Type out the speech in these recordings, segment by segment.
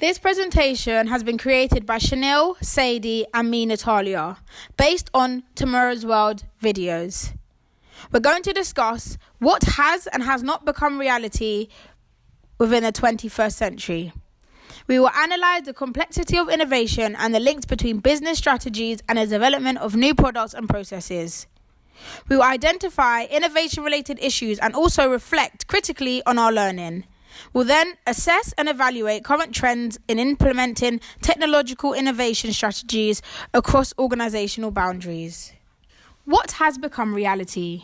This presentation has been created by Chanel, Sadie and me, Natalia, based on Tomorrow's World videos. We're going to discuss what has and has not become reality within the 21st century. We will analyse the complexity of innovation and the links between business strategies and the development of new products and processes. We will identify innovation-related issues and also reflect critically on our learning. We'll then assess and evaluate current trends in implementing technological innovation strategies across organisational boundaries. What has become reality?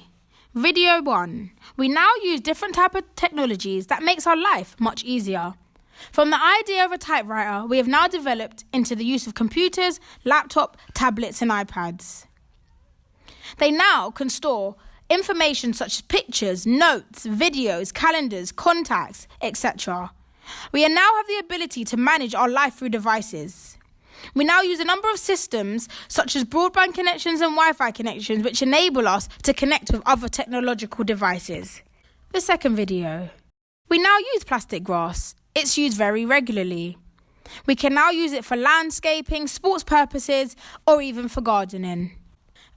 Video 1. We now use different types of technologies that makes our life much easier. From the idea of a typewriter, we have now developed into the use of computers, laptops, tablets and iPads. They now can store information such as pictures, notes, videos, calendars, contacts, etc. We now have the ability to manage our life through devices. We now use a number of systems such as broadband connections and Wi-Fi connections which enable us to connect with other technological devices. The second video. We now use plastic grass. It's used very regularly. We can now use it for landscaping, sports purposes, or even for gardening.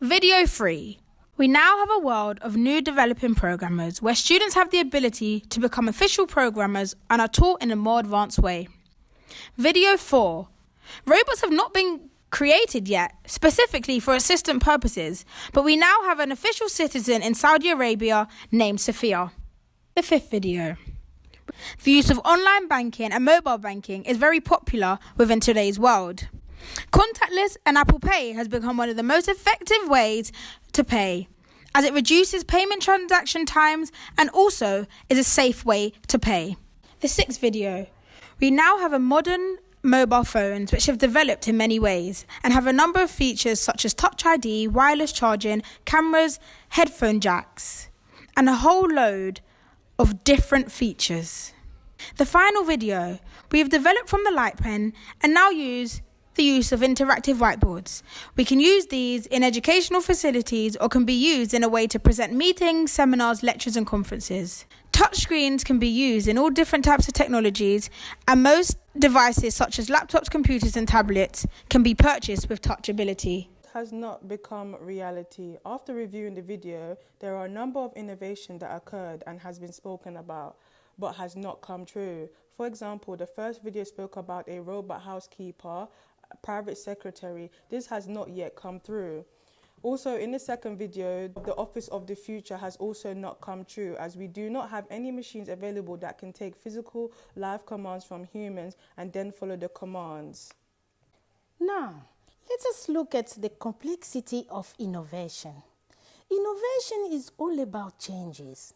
Video 3. We now have a world of new developing programmers where students have the ability to become official programmers and are taught in a more advanced way. Video 4. Robots have not been created yet, specifically for assistant purposes, but we now have an official citizen in Saudi Arabia named Sophia. The fifth video. The use of online banking and mobile banking is very popular within today's world. Contactless and Apple Pay has become one of the most effective ways to pay, as it reduces payment transaction times and also is a safe way to pay. The sixth video. We now have a modern mobile phones which have developed in many ways and have a number of features such as Touch ID, wireless charging, cameras, headphone jacks, and a whole load of different features. The final video. We have developed from the light pen and now use the use of interactive whiteboards. We can use these in educational facilities or can be used in a way to present meetings, seminars, lectures and conferences. Touchscreens can be used in all different types of technologies and most devices such as laptops, computers and tablets can be purchased with touch ability. Has not become reality. After reviewing the video, there are a number of innovations that occurred and has been spoken about but has not come true. For example, the first video spoke about a robot housekeeper, private secretary. This has not yet come through. Also, in the second video, the office of the future has also not come true, as we do not have any machines available that can take physical live commands from humans and then follow the commands. Now, let us look at the complexity of innovation. Innovation is all about changes.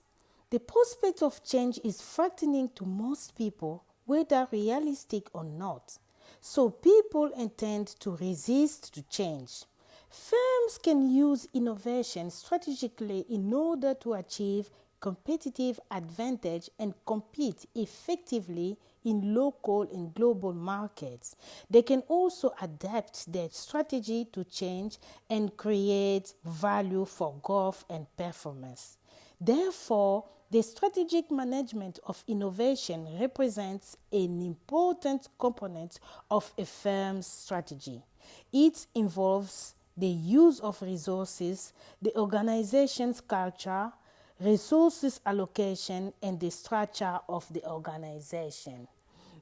The prospect of change is frightening to most people, whether realistic or not. So people intend to resist to change. Firms can use innovation strategically in order to achieve competitive advantage and compete effectively in local and global markets. They can also adapt their strategy to change and create value for growth and performance. Therefore, the strategic management of innovation represents an important component of a firm's strategy. It involves the use of resources, the organization's culture, resources allocation, and the structure of the organization.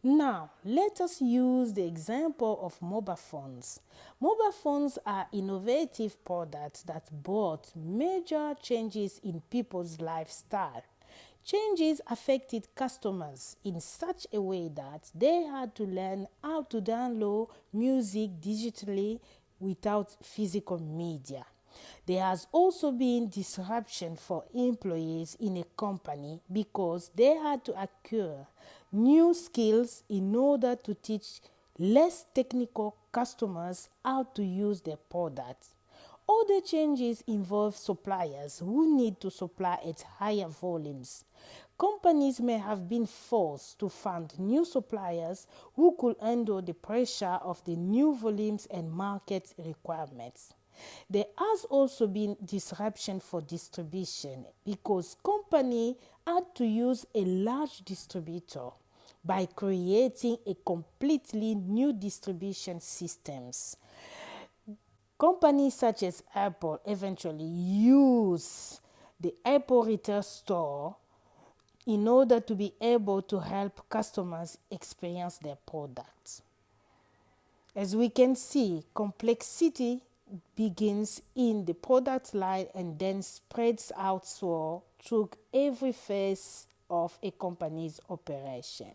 Now, let us use the example of mobile phones. Mobile phones are innovative products that brought major changes in people's lifestyle. Changes affected customers in such a way that they had to learn how to download music digitally without physical media. There has also been disruption for employees in a company because they had to acquire new skills in order to teach less technical customers how to use their products. Other changes involve suppliers who need to supply at higher volumes. Companies may have been forced to find new suppliers who could handle the pressure of the new volumes and market requirements. There has also been disruption for distribution because companies had to use a large distributor. by creating a completely new distribution systems. Companies such as Apple eventually use the Apple retail store in order to be able to help customers experience their products. As we can see, complexity begins in the product line and then spreads out through every phase of a company's operation.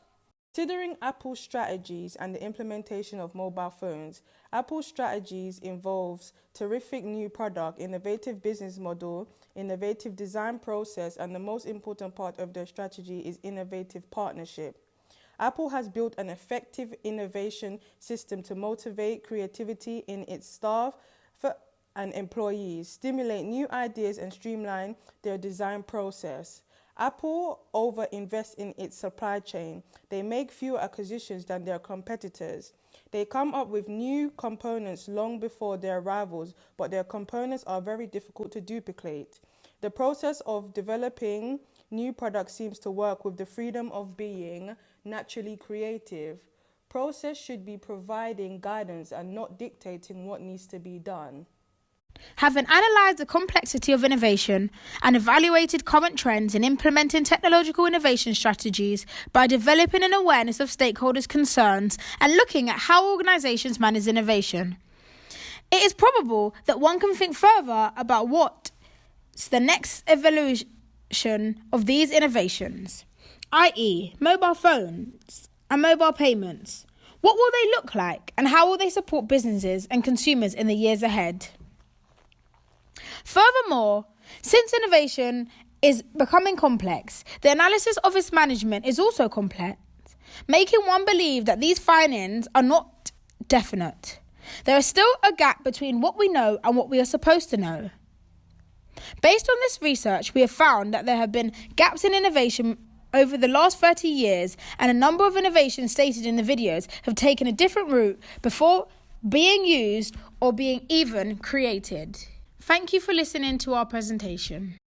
Considering Apple's strategies and the implementation of mobile phones, Apple's strategies involves terrific new product, innovative business model, innovative design process, and the most important part of their strategy is innovative partnership. Apple has built an effective innovation system to motivate creativity in its staff and employees, stimulate new ideas, and streamline their design process. Apple over-invests in its supply chain. They make fewer acquisitions than their competitors. They come up with new components long before their rivals, but their components are very difficult to duplicate. The process of developing new products seems to work with the freedom of being naturally creative. Process should be providing guidance and not dictating what needs to be done. Having analysed the complexity of innovation and evaluated current trends in implementing technological innovation strategies by developing an awareness of stakeholders' concerns and looking at how organisations manage innovation, it is probable that one can think further about what's the next evolution of these innovations, i.e. mobile phones and mobile payments. What will they look like and how will they support businesses and consumers in the years ahead? Furthermore, since innovation is becoming complex, the analysis of its management is also complex, making one believe that these findings are not definite. There is still a gap between what we know and what we are supposed to know. Based on this research, we have found that there have been gaps in innovation over the last 30 years, and a number of innovations stated in the videos have taken a different route before being used or being even created. Thank you for listening to our presentation.